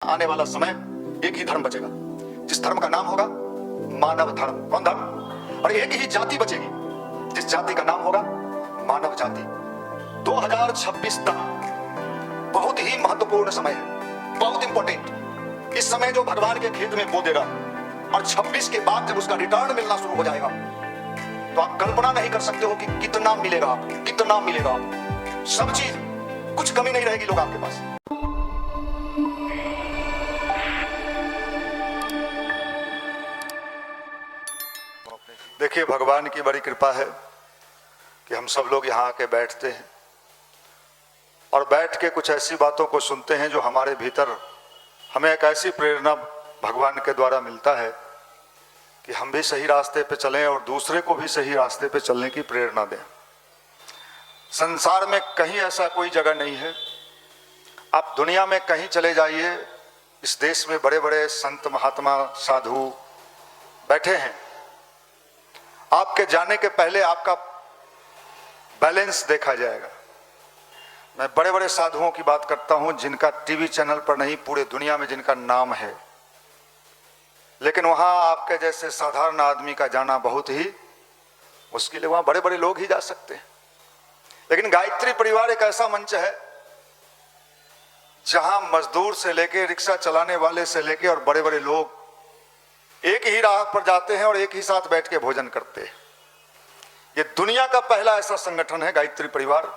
आने वाला समय एक ही धर्म बचेगा, जिस धर्म का नाम होगा मानव धर्म। कौन धर्म? और एक ही जाति बचेगी, जिस जाति का नाम होगा मानव जाति। 2026 तक बहुत ही महत्वपूर्ण समय है, बहुत इंपॉर्टेंट। इस समय जो भगवान के खेत में बो देगा और 26 के बाद जब उसका रिटर्न मिलना शुरू हो जाएगा तो आप कल्पना नहीं कर सकते हो कि कितना मिलेगा, कितना मिलेगा। सब चीज, कुछ कमी नहीं रहेगी लोग आपके पास। देखिए, भगवान की बड़ी कृपा है कि हम सब लोग यहाँ आके बैठते हैं और बैठ के कुछ ऐसी बातों को सुनते हैं जो हमारे भीतर हमें एक ऐसी प्रेरणा भगवान के द्वारा मिलता है कि हम भी सही रास्ते पे चलें और दूसरे को भी सही रास्ते पे चलने की प्रेरणा दें। संसार में कहीं ऐसा कोई जगह नहीं है, आप दुनिया में कहीं चले जाइए, इस देश में बड़े बड़े संत महात्मा साधु बैठे हैं। आपके जाने के पहले आपका बैलेंस देखा जाएगा। मैं बड़े बड़े साधुओं की बात करता हूं जिनका टीवी चैनल पर नहीं, पूरे दुनिया में जिनका नाम है, लेकिन वहां आपके जैसे साधारण आदमी का जाना बहुत ही मुश्किल है। वहां बड़े बड़े लोग ही जा सकते हैं। लेकिन गायत्री परिवार एक ऐसा मंच है जहां मजदूर से लेके, रिक्शा चलाने वाले से लेके और बड़े बड़े लोग एक ही राह पर जाते हैं और एक ही साथ बैठ के भोजन करते हैं। ये दुनिया का पहला ऐसा संगठन है गायत्री परिवार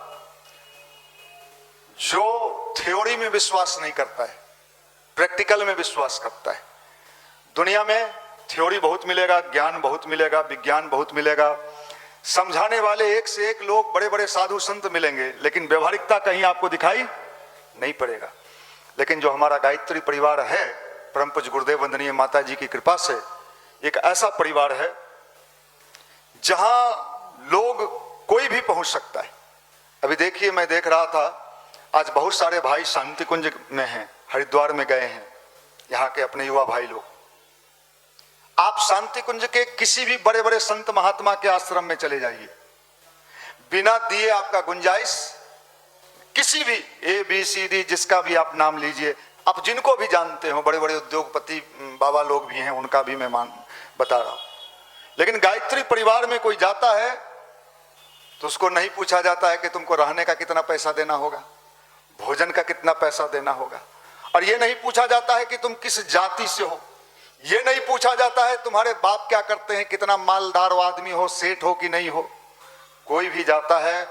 जो थ्योरी में विश्वास नहीं करता है, प्रैक्टिकल में विश्वास करता है। दुनिया में थ्योरी बहुत मिलेगा, ज्ञान बहुत मिलेगा, विज्ञान बहुत मिलेगा, समझाने वाले एक से एक लोग, बड़े बड़े साधु संत मिलेंगे, लेकिन व्यवहारिकता कहीं आपको दिखाई नहीं पड़ेगा। लेकिन जो हमारा गायत्री परिवार है, परम पूज्य गुरुदेव वंदनीय माता जी की कृपा से एक ऐसा परिवार है जहां लोग कोई भी पहुंच सकता है। अभी देखिए, मैं देख रहा था आज बहुत सारे भाई शांति कुंज में हैं, हरिद्वार में गए हैं, यहाँ के अपने युवा भाई लोग। आप शांति कुंज के किसी भी बड़े बड़े संत महात्मा के आश्रम में चले जाइए, बिना दिए आपका गुंजाइश, किसी भी ABCD जिसका भी आप नाम लीजिए, आप जिनको भी जानते हो, बड़े बड़े उद्योगपति बाबा लोग भी हैं, उनका भी मैं बता रहा हूं। लेकिन गायत्री परिवार में कोई जाता है तो उसको नहीं पूछा जाता है कि तुमको रहने का कितना पैसा देना होगा, भोजन का कितना पैसा देना होगा, और ये नहीं पूछा जाता है कि तुम किस जाति से हो, ये नहीं पूछा जाता है तुम्हारे बाप क्या करते हैं, कितना मालदार आदमी हो, सेठ हो कि नहीं हो। कोई भी जाता है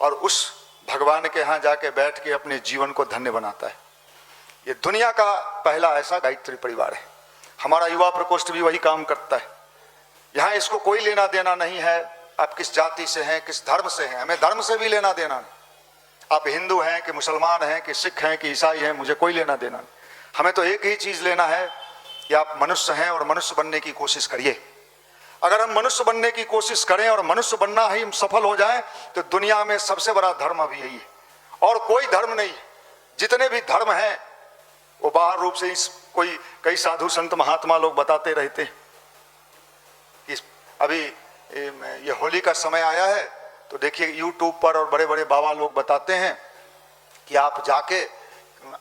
और उस भगवान के यहाँ जाके बैठ के अपने जीवन को धन्य बनाता है। ये दुनिया का पहला ऐसा गायत्री परिवार है। हमारा युवा प्रकोष्ठ भी वही काम करता है। यहाँ इसको कोई लेना देना नहीं है आप किस जाति से हैं, किस धर्म से हैं। हमें धर्म से भी लेना देना नहीं। आप हिंदू हैं कि मुसलमान हैं कि सिख हैं कि ईसाई हैं, मुझे कोई लेना देना नहीं। हमें तो एक ही चीज लेना है कि आप मनुष्य हैं और मनुष्य बनने की कोशिश करिए। अगर हम मनुष्य बनने की कोशिश करें और मनुष्य बनना ही हम सफल हो जाएं तो दुनिया में सबसे बड़ा धर्म अभी यही है, और कोई धर्म नहीं। जितने भी धर्म हैं वो बाहर रूप से कोई कई साधु संत महात्मा लोग बताते रहते हैं कि अभी ये होली का समय आया है तो देखिए यूट्यूब पर और बड़े बड़े बाबा लोग बताते हैं कि आप जाके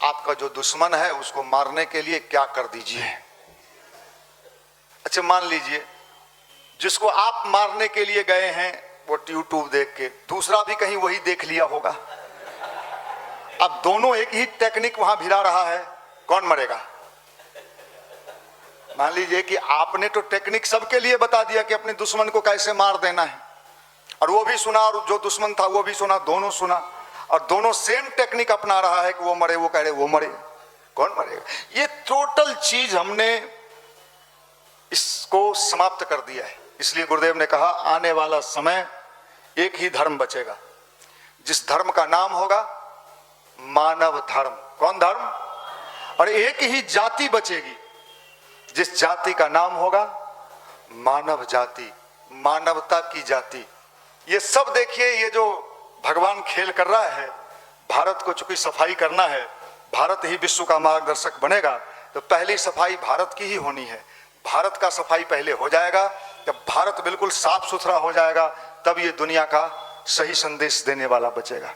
आपका जो दुश्मन है उसको मारने के लिए क्या कर दीजिए। अच्छा, मान लीजिए जिसको आप मारने के लिए गए हैं वो यूट्यूब देख के दूसरा भी कहीं वही देख लिया होगा। अब दोनों एक ही टेक्निक वहां भिड़ा रहा है, कौन मरेगा? मान लीजिए कि आपने तो टेक्निक सबके लिए बता दिया कि अपने दुश्मन को कैसे मार देना है, और वो भी सुना और जो दुश्मन था वो भी सुना, दोनों सुना, और दोनों सेम टेक्निक अपना रहा है कि वो मरे, वो कह रहे वो मरे, कौन मरेगा? ये टोटल चीज हमने इसको समाप्त कर दिया है। इसलिए गुरुदेव ने कहा आने वाला समय एक ही धर्म बचेगा, जिस धर्म का नाम होगा मानव धर्म। कौन धर्म? और एक ही जाति बचेगी, जिस जाति का नाम होगा मानव जाति, मानवता की जाति। ये सब देखिए, ये जो भगवान खेल कर रहा है, भारत को चूंकि सफाई करना है, भारत ही विश्व का मार्गदर्शक बनेगा, तो पहली सफाई भारत की ही होनी है। भारत का सफाई पहले हो जाएगा, जब भारत बिल्कुल साफ सुथरा हो जाएगा तब ये दुनिया का सही संदेश देने वाला बचेगा,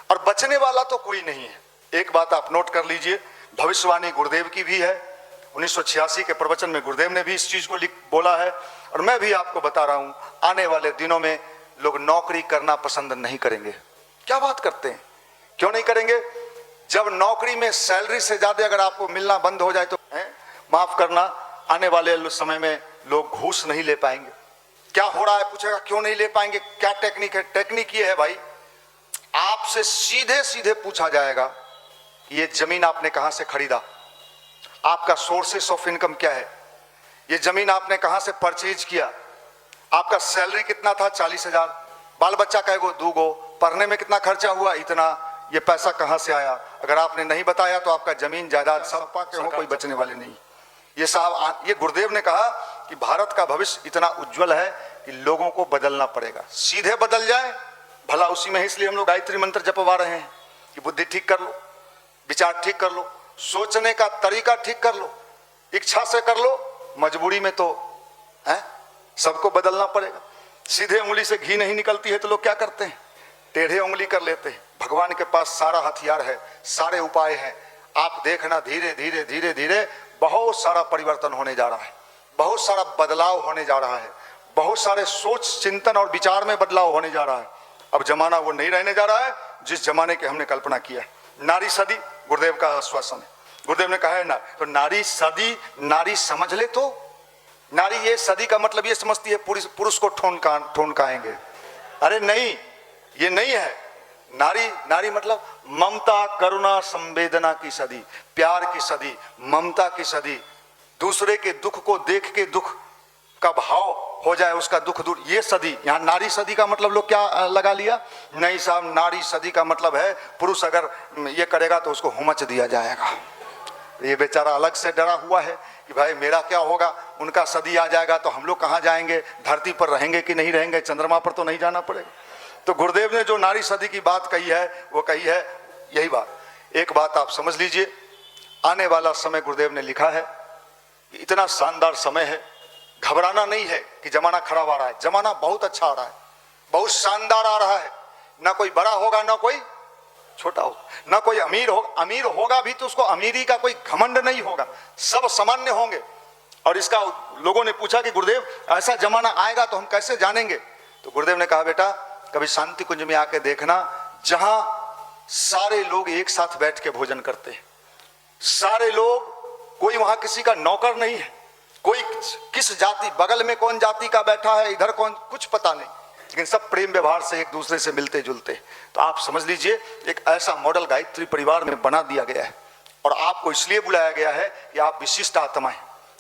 और बचने वाला तो कोई नहीं है। एक बात आप नोट कर लीजिए, भविष्यवाणी गुरुदेव की भी है। 1986 के प्रवचन में गुरुदेव ने भी इस चीज को बोला है, और मैं भी आपको बता रहा हूं, आने वाले दिनों में लोग नौकरी करना पसंद नहीं करेंगे। क्या बात करते हैं, क्यों नहीं करेंगे? जब नौकरी में सैलरी से ज्यादा अगर आपको मिलना बंद हो जाए तो माफ करना, आने वाले समय में लोग घूस नहीं ले पाएंगे। क्या हो रहा है पूछेगा, क्यों नहीं ले पाएंगे? क्या टेक्निक है? टेक्निक ये है भाई, आपसे सीधे सीधे पूछा जाएगा ये जमीन आपने कहां से खरीदा, आपका सोर्सेस ऑफ इनकम क्या है, ये जमीन आपने कहां से परचेज किया, आपका सैलरी कितना था 40,000, बाल बच्चा कहेगो 2 पढ़ने में कितना खर्चा हुआ इतना, ये पैसा कहां से आया? अगर आपने नहीं बताया तो आपका जमीन जायदाद सब पाके हो, कोई बचने वाले नहीं। ये साहब, ये गुरुदेव ने कहा कि भारत का भविष्य इतना उज्जवल है कि लोगों को बदलना पड़ेगा, सीधे बदल जाए भला उसी में। इसलिए हम लोग गायत्री मंत्र जपवा रहे हैं कि बुद्धि ठीक कर लो, विचार ठीक कर लो, सोचने का तरीका ठीक कर लो, इच्छा से कर लो, मजबूरी में तो है सबको बदलना पड़ेगा। सीधे उंगली से घी नहीं निकलती है तो लोग क्या करते हैं, टेढ़े उंगली कर लेते हैं। भगवान के पास सारा हथियार है, सारे उपाय हैं। आप देखना धीरे धीरे धीरे धीरे बहुत सारा परिवर्तन होने जा रहा है, बहुत सारा बदलाव होने जा रहा है, बहुत सारे सोच चिंतन और विचार में बदलाव होने जा रहा है। अब जमाना वो नहीं रहने जा रहा है जिस जमाने की हमने कल्पना किया है। नारी सदी गुरुदेव का आश्वासन है, गुरुदेव ने कहा है ना, तो नारी सदी, नारी समझ ले तो नारी, ये सदी का मतलब ये समझती है पुरुष को ठोनकाएंगे। अरे नहीं, ये नहीं है। नारी, नारी मतलब ममता करुणा संवेदना की सदी, प्यार की सदी, ममता की सदी, दूसरे के दुख को देख के दुख का भाव हो जाए, उसका दुख दूर, ये सदी। यहाँ नारी सदी का मतलब लोग क्या लगा लिया, नहीं साहब, नारी सदी का मतलब है पुरुष अगर ये करेगा तो उसको हुमच दिया जाएगा। ये बेचारा अलग से डरा हुआ है कि भाई मेरा क्या होगा, उनका सदी आ जाएगा तो हम लोग कहाँ जाएंगे, धरती पर रहेंगे कि नहीं रहेंगे, चंद्रमा पर तो नहीं जाना पड़ेगा। तो गुरुदेव ने जो नारी सदी की बात कही है वो कही है यही बात। एक बात आप समझ लीजिए, आने वाला समय गुरुदेव ने लिखा है कि इतना शानदार समय है, घबराना नहीं है कि जमाना खराब आ रहा है, जमाना बहुत अच्छा आ रहा है, बहुत शानदार आ रहा है। ना कोई बड़ा होगा ना कोई छोटा होगा, ना कोई अमीर होगा, अमीर होगा भी तो उसको अमीरी का कोई घमंड नहीं होगा, सब सामान्य होंगे। और इसका लोगों ने पूछा कि गुरुदेव ऐसा जमाना आएगा तो हम कैसे जानेंगे? तो गुरुदेव ने कहा बेटा कभी शांति कुंज में आके देखना, जहां सारे लोग एक साथ बैठ के भोजन करते हैं, सारे लोग, कोई वहां किसी का नौकर नहीं है, कोई किस जाति, बगल में कौन जाति का बैठा है, इधर कौन, कुछ पता नहीं, लेकिन सब प्रेम व्यवहार से एक दूसरे से मिलते जुलते। तो आप समझ लीजिए एक ऐसा मॉडल गायत्री परिवार में बना दिया गया है, और आपको इसलिए बुलाया गया है कि आप विशिष्ट आत्मा है,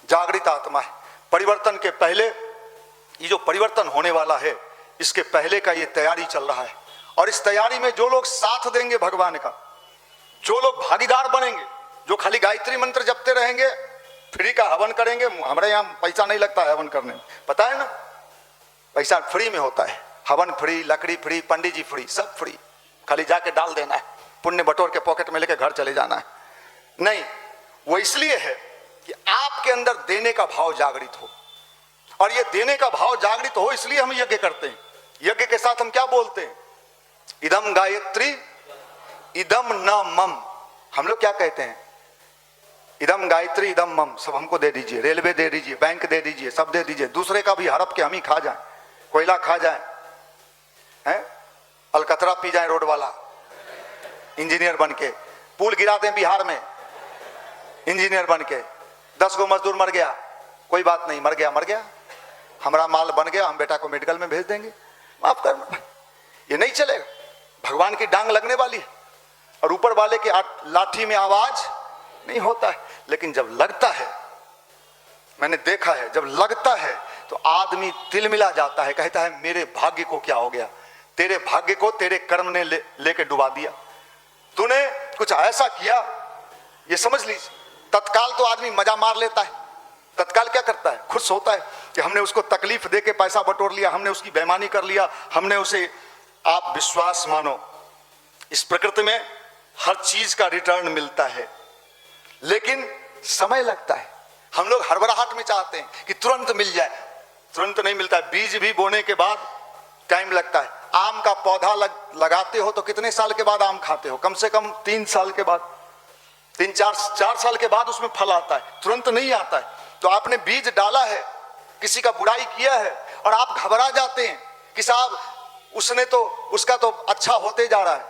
जागृत आत्मा है। परिवर्तन के पहले, ये जो परिवर्तन होने वाला है इसके पहले का ये तैयारी चल रहा है, और इस तैयारी में जो लोग साथ देंगे भगवान का, जो लोग भागीदार बनेंगे, जो खाली गायत्री मंत्र जपते रहेंगे, फ्री का हवन करेंगे, हमारे यहाँ पैसा नहीं लगता है हवन करने में, पता है ना, पैसा फ्री में होता है, हवन फ्री, लकड़ी फ्री, पंडित जी फ्री, सब फ्री, खाली जाके डाल देना है, पुण्य बटोर के पॉकेट में लेके घर चले जाना है। नहीं, वो इसलिए है कि आपके अंदर देने का भाव जागृत हो, और ये देने का भाव जागृत हो इसलिए हम यज्ञ करते हैं। यज्ञ के साथ हम क्या बोलते हैं, इदम गायत्री इदम न मम। हम लोग क्या कहते हैं, इदम गायत्री इदम मम, सब हमको दे दीजिए, रेलवे दे दीजिए, बैंक दे दीजिए, सब दे दीजिए, दूसरे का भी हड़प के हम ही खा जाएं, कोयला खा जाएं, हैं, अलकतरा पी जाएं रोड वाला, इंजीनियर बन के, पुल गिरा दें बिहार में इंजीनियर बन के, 10 गो मजदूर मर गया, कोई बात नहीं, मर गया मर गया, हमारा माल बन गया, हम बेटा को मेडिकल में भेज देंगे, माफ करना, ये नहीं चलेगा। भगवान की डांग लगने वाली है, और ऊपर वाले के लाठी में आवाज नहीं होता है, लेकिन जब लगता है, मैंने देखा है, जब लगता है तो आदमी तिलमिला जाता है, कहता है मेरे भाग्य को क्या हो गया, तेरे भाग्य को तेरे कर्म ने लेके डुबा दिया, तूने कुछ ऐसा किया। ये समझ लीजिए, तत्काल तो आदमी मजा मार लेता है, तत्काल क्या करता है, खुश होता है कि हमने उसको तकलीफ दे के पैसा बटोर लिया, हमने उसकी बेईमानी कर लिया, हमने उसे, आप विश्वास मानो, इस प्रकृति में हर चीज का रिटर्न मिलता है, लेकिन समय लगता है। हम लोग हड़बड़ाहट में चाहते हैं कि तुरंत मिल जाए, तुरंत नहीं मिलता है, बीज भी बोने के बाद टाइम लगता है। आम का पौधा लगाते हो तो कितने साल के बाद आम खाते हो, कम से कम 3 साल के बाद, 3-4 साल के बाद उसमें फल आता है, तुरंत नहीं आता है। तो आपने बीज डाला है, किसी का बुराई किया है और आप घबरा जाते हैं कि साहब उसने तो, उसका तो अच्छा होते जा रहा है,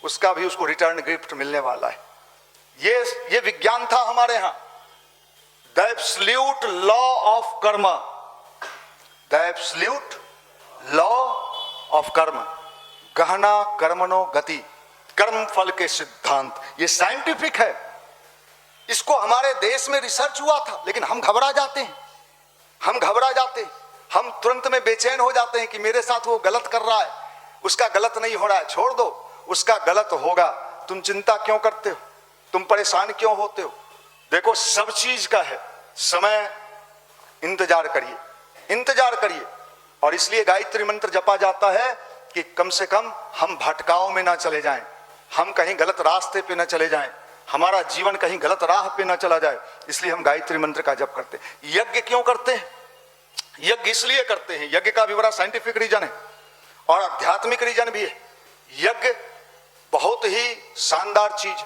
उसका भी उसको रिटर्न गिफ्ट मिलने वाला है। ये विज्ञान था हमारे यहां, द एब्सोल्यूट लॉ ऑफ कर्म, द एब्सोल्यूट लॉ ऑफ कर्म, गहना कर्मणो गति, कर्म फल के सिद्धांत। ये साइंटिफिक है, इसको हमारे देश में रिसर्च हुआ था, लेकिन हम घबरा जाते हैं, हम घबरा जाते हैं, हम तुरंत में बेचैन हो जाते हैं कि मेरे साथ वो गलत कर रहा है, उसका गलत नहीं हो रहा है, छोड़ दो, उसका गलत होगा, तुम चिंता क्यों करते हो, तुम परेशान क्यों होते हो। देखो सब चीज का है समय, इंतजार करिए, इंतजार करिए। और इसलिए गायत्री मंत्र जपा जाता है कि कम से कम हम भटकाव में ना चले जाएं, हम कहीं गलत रास्ते पे ना चले जाएं, हमारा जीवन कहीं गलत राह पे ना चला जाए, इसलिए हम गायत्री मंत्र का जप करते हैं। यज्ञ क्यों करते हैं? यज्ञ इसलिए करते हैं, यज्ञ का भी बड़ा साइंटिफिक रीजन है और आध्यात्मिक रीजन भी है। यज्ञ बहुत ही शानदार चीज।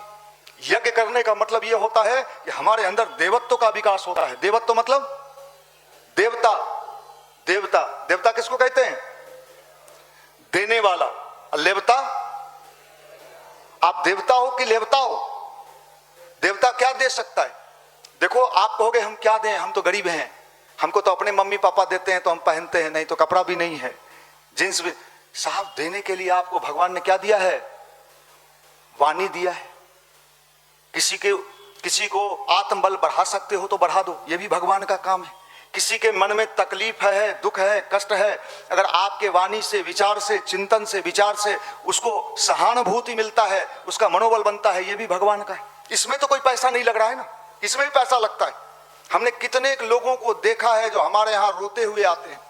यज्ञ करने का मतलब यह होता है कि हमारे अंदर देवत्व का विकास होता है। देवत्व मतलब देवता, देवता, देवता किसको कहते हैं? देने वाला। लेवता, आप देवता हो कि लेवता हो? देवता क्या दे सकता है? देखो आप कहोगे हम क्या दें, हम तो गरीब हैं, हमको तो अपने मम्मी पापा देते हैं तो हम पहनते हैं, नहीं तो कपड़ा भी नहीं है, जींस भी। साहब देने के लिए आपको भगवान ने क्या दिया है? वाणी दिया है। किसी को आत्मबल बढ़ा सकते हो तो बढ़ा दो, ये भी भगवान का काम है। किसी के मन में तकलीफ है, दुख है, कष्ट है, अगर आपके वाणी से, विचार से, चिंतन से, विचार से उसको सहानुभूति मिलता है, उसका मनोबल बनता है, ये भी भगवान का है। इसमें तो कोई पैसा नहीं लग रहा है ना, इसमें भी पैसा लगता है। हमने कितने लोगों को देखा है जो हमारे यहाँ रोते हुए आते हैं,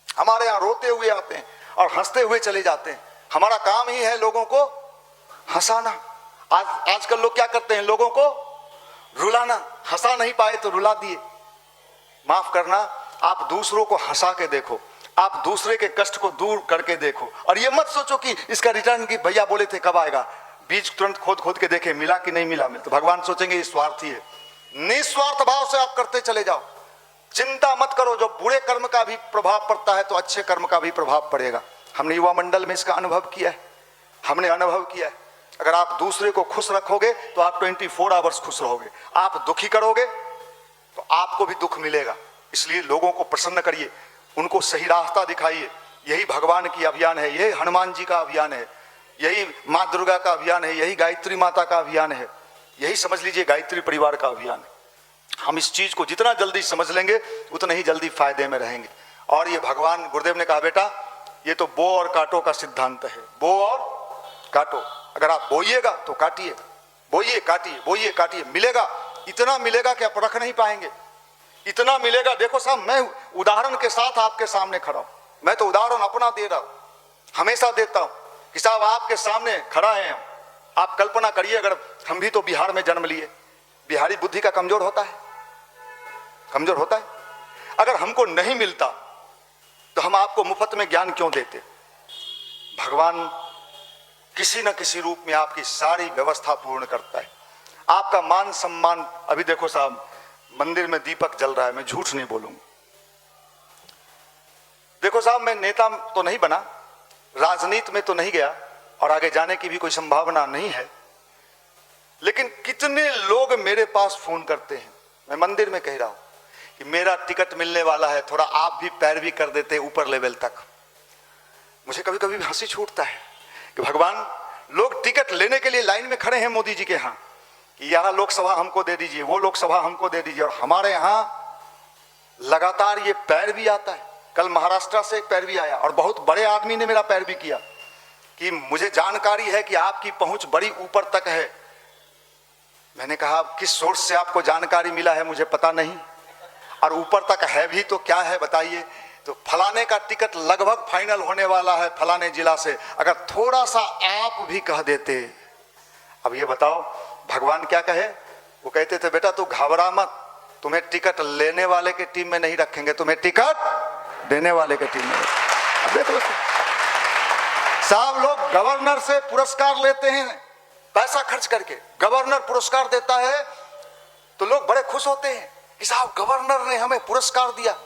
हमारे यहाँ रोते हुए आते हैं और हंसते हुए चले जाते हैं। हमारा काम ही है लोगों को हंसाना। आजकल लोग क्या करते हैं? लोगों को रुलाना। हंसा नहीं पाए तो रुला दिए। माफ करना, आप दूसरों को हंसा के देखो, आप दूसरे के कष्ट को दूर करके देखो, और ये मत सोचो कि इसका रिटर्न की भैया बोले थे कब आएगा, बीज तुरंत खोद खोद के देखे मिला कि नहीं मिला। तो भगवान सोचेंगे ये स्वार्थी है। निस्वार्थ भाव से आप करते चले जाओ, चिंता मत करो। जो बुरे कर्म का भी प्रभाव पड़ता है तो अच्छे कर्म का भी प्रभाव पड़ेगा। हमने युवा मंडल में इसका अनुभव किया है, हमने अनुभव किया है। अगर आप दूसरे को खुश रखोगे तो आप 24 आवर्स खुश रहोगे। आप दुखी करोगे तो आपको भी दुख मिलेगा। इसलिए लोगों को प्रसन्न करिए, उनको सही रास्ता दिखाइए। यही भगवान की अभियान है, यही हनुमान जी का अभियान है, यही माँ दुर्गा का अभियान है, यही गायत्री माता का अभियान है, यही समझ लीजिए गायत्री परिवार का अभियान है। हम इस चीज को जितना जल्दी समझ लेंगे उतना ही जल्दी फायदे में रहेंगे। और ये भगवान गुरुदेव ने कहा, बेटा ये तो बो और काटो का सिद्धांत है। बो और काटो, अगर आप बोइएगा तो काटिए, बोइए काटिए, बोइए काटिए, मिलेगा। इतना मिलेगा कि आप रख नहीं पाएंगे, इतना मिलेगा। देखो साहब, मैं उदाहरण के साथ आपके सामने खड़ा हूं, मैं तो उदाहरण अपना दे रहा हूं, हमेशा देता हूं कि साहब आपके सामने खड़ा है। आप कल्पना करिए, अगर हम भी तो बिहार में जन्म लिए, बिहारी बुद्धि का कमजोर होता है, कमजोर होता है। अगर हमको नहीं मिलता तो हम आपको मुफ्त में ज्ञान क्यों देते? भगवान किसी न किसी रूप में आपकी सारी व्यवस्था पूर्ण करता है। आपका मान सम्मान, अभी देखो साहब मंदिर में दीपक जल रहा है, मैं झूठ नहीं बोलूंगा। देखो साहब, मैं नेता तो नहीं बना, राजनीति में तो नहीं गया और आगे जाने की भी कोई संभावना नहीं है, लेकिन कितने लोग मेरे पास फोन करते हैं। मैं मंदिर में कह रहा हूं कि मेरा टिकट मिलने वाला है, थोड़ा आप भी पैरवी कर देते ऊपर लेवल तक। मुझे कभी कभी हंसी छूटता है कि भगवान, लोग टिकट लेने के लिए लाइन में खड़े हैं मोदी जी के यहाँ कि यहाँ लोकसभा हमको दे दीजिए, वो लोकसभा हमको दे दीजिए, और हमारे यहाँ लगातार ये पैरवी आता है। कल महाराष्ट्र से एक पैरवी आया और बहुत बड़े आदमी ने मेरा पैरवी किया कि मुझे जानकारी है कि आपकी पहुंच बड़ी ऊपर तक है। मैंने कहा किस सोर्स से आपको जानकारी मिला है मुझे पता नहीं, और ऊपर तक है भी तो क्या है बताइए। तो फलाने का टिकट लगभग फाइनल होने वाला है फलाने जिला से, अगर थोड़ा सा आप भी कह देते। अब ये बताओ भगवान क्या कहे? वो कहते थे बेटा तू घबरा मत, तुम्हें टिकट लेने वाले के टीम में नहीं रखेंगे, तुम्हें टिकट देने वाले के टीम में। अब देख लो साहब, लोग गवर्नर से पुरस्कार लेते हैं, पैसा खर्च करके गवर्नर पुरस्कार देता है तो लोग बड़े खुश होते हैं कि साहब गवर्नर ने हमें पुरस्कार दिया।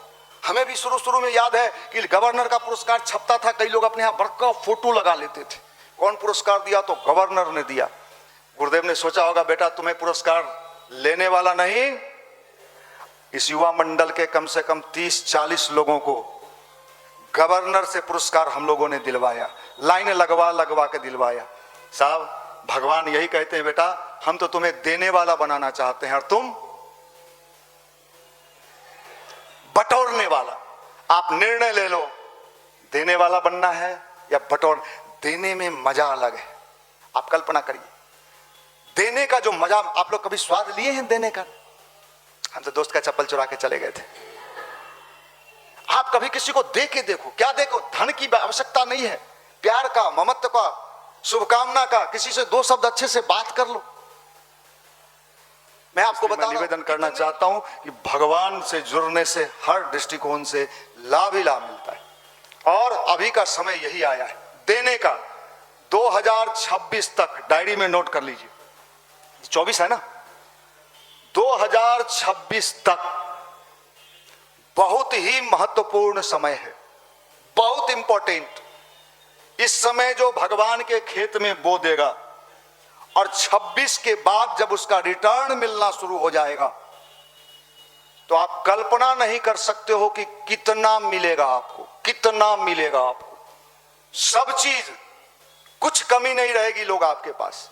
हमें भी शुरू में याद है कि गवर्नर का पुरस्कार छपता था, कई लोग अपने यहाँ बड़का फोटो लगा लेते थे। कौन पुरस्कार दिया? तो गवर्नर ने दिया। गुरुदेव ने सोचा होगा बेटा तुम्हें पुरस्कार लेने वाला नहीं, इस युवा मंडल के कम से कम 30-40 लोगों को गवर्नर से पुरस्कार हम लोगों ने दिलवाया, लाइन लगवा के दिलवाया। साहब भगवान यही कहते हैं बेटा हम तो तुम्हें देने वाला बनाना चाहते हैं और तुम बटोरने वाला। आप निर्णय ले लो, देने वाला बनना है या बटोर। देने में मजा अलग है। आप कल्पना करिए देने का जो मजा, आप लोग कभी स्वाद लिए हैं देने का? हम तो दोस्त का चप्पल चुरा के चले गए थे। आप कभी किसी को दे के देखो, क्या देखो, धन की आवश्यकता नहीं है, प्यार का, ममत्व का, शुभकामना का, किसी से 2 शब्द अच्छे से बात कर लो। मैं आपको निवेदन करना चाहता हूं कि भगवान से जुड़ने से हर दृष्टिकोण से लाभ ही लाभ मिलता है और अभी का समय यही आया है देने का। 2026 तक डायरी में नोट कर लीजिए, 24 है ना, 2026 तक बहुत ही महत्वपूर्ण समय है, बहुत इंपॉर्टेंट। इस समय जो भगवान के खेत में बो देगा और 26 के बाद जब उसका रिटर्न मिलना शुरू हो जाएगा तो आप कल्पना नहीं कर सकते हो कि कितना मिलेगा आपको, कितना मिलेगा आपको। सब चीज, कुछ कमी नहीं रहेगी लोग आपके पास।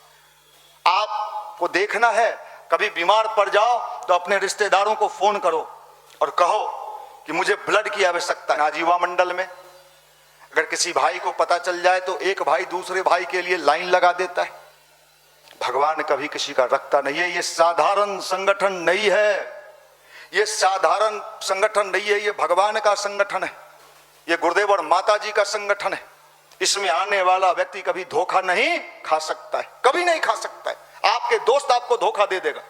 आपको देखना है, कभी बीमार पड़ जाओ तो अपने रिश्तेदारों को फोन करो और कहो कि मुझे ब्लड की आवश्यकता है। आज युवा मंडल में अगर किसी भाई को पता चल जाए तो एक भाई दूसरे भाई के लिए लाइन लगा देता है। भगवान कभी किसी का रखता नहीं है। ये साधारण संगठन नहीं है, ये साधारण संगठन नहीं है, ये भगवान का संगठन है, ये गुरुदेव और माता जी का संगठन है। इसमें आने वाला व्यक्ति कभी धोखा नहीं खा सकता है, कभी नहीं खा सकता है। आपके दोस्त आपको धोखा दे देगा,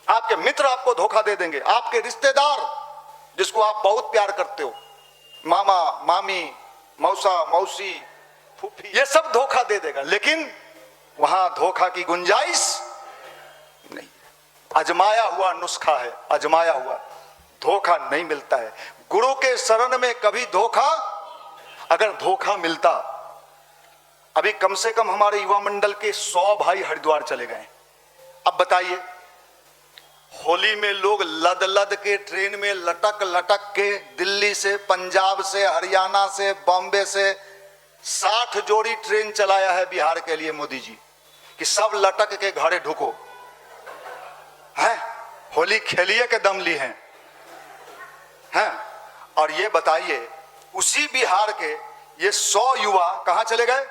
आपके मित्र आपको धोखा दे देंगे, आपके रिश्तेदार जिसको आप बहुत प्यार करते हो, मामा मामी, मौसा मौसी, फूफी, ये सब धोखा दे देगा। लेकिन वहां धोखा की गुंजाइश नहीं। आजमाया हुआ नुस्खा है, आजमाया हुआ, धोखा नहीं मिलता है। गुरु के शरण में कभी धोखा, अगर धोखा मिलता, अभी कम से कम हमारे युवा मंडल के 100 भाई हरिद्वार चले गए। अब बताइए, होली में लोग लद लद के ट्रेन में लटक लटक के दिल्ली से, पंजाब से, हरियाणा से, बॉम्बे से 60 जोड़ी ट्रेन चलाया है बिहार के लिए मोदी जी, कि सब लटक के घरे ढुको हैं, होली खेलिए के दम ली हैं। और ये बताइए उसी बिहार के ये 100 युवा कहां चले गए?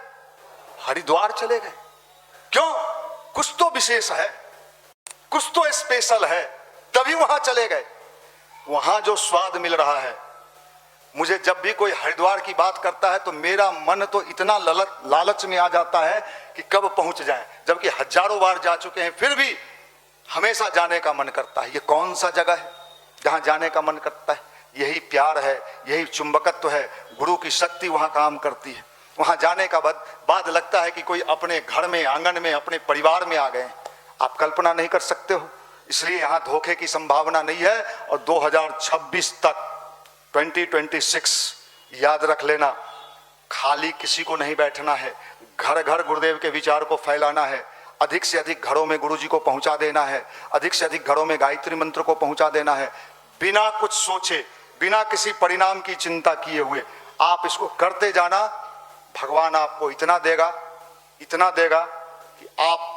हरिद्वार चले गए। क्यों? कुछ तो विशेष है, कुछ तो स्पेशल है, तभी वहां चले गए। वहां जो स्वाद मिल रहा है, मुझे जब भी कोई हरिद्वार की बात करता है तो मेरा मन तो इतना लालच में आ जाता है कि कब पहुंच जाएं, जबकि हजारों बार जा चुके हैं, फिर भी हमेशा जाने का मन करता है। ये कौन सा जगह है जहां जाने का मन करता है? यही प्यार है, यही चुंबकत्व है, गुरु की शक्ति वहां काम करती है। वहां जाने का बाद लगता है कि कोई अपने घर में, आंगन में, अपने परिवार में आ गए। आप कल्पना नहीं कर सकते हो। इसलिए यहां धोखे की संभावना नहीं है। और 2026 तक, 2026 याद रख लेना, खाली किसी को नहीं बैठना है। घर घर गुरुदेव के विचार को फैलाना है, अधिक से अधिक घरों में गुरुजी को पहुंचा देना है, अधिक से अधिक घरों में गायत्री मंत्र को पहुंचा देना है, बिना कुछ सोचे, बिना किसी परिणाम की चिंता किए हुए आप इसको करते जाना। भगवान आपको इतना देगा, इतना देगा कि आप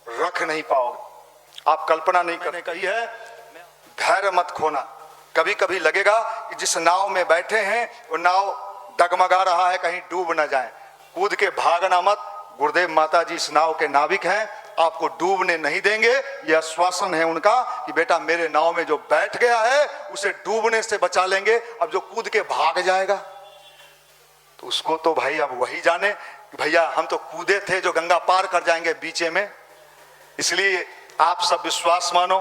रख नहीं पाओगे, आप कल्पना नहीं करने का ही है। धैर्य मत खोना। कभी कभी लगेगा कि जिस नाव में बैठे हैं वो नाव डगमगा रहा है, कहीं डूब ना जाए, कूद के भागना मत। गुरुदेव माता जी इस नाव के नाविक हैं, आपको डूबने नहीं देंगे। यह आश्वासन है उनका कि बेटा मेरे नाव में जो बैठ गया है उसे डूबने से बचा लेंगे। अब जो कूद के भाग जाएगा तो उसको तो भाई अब वही जाने कि भैया हम तो कूदे थे जो गंगा पार कर जाएंगे बीचे में। इसलिए आप सब विश्वास मानो।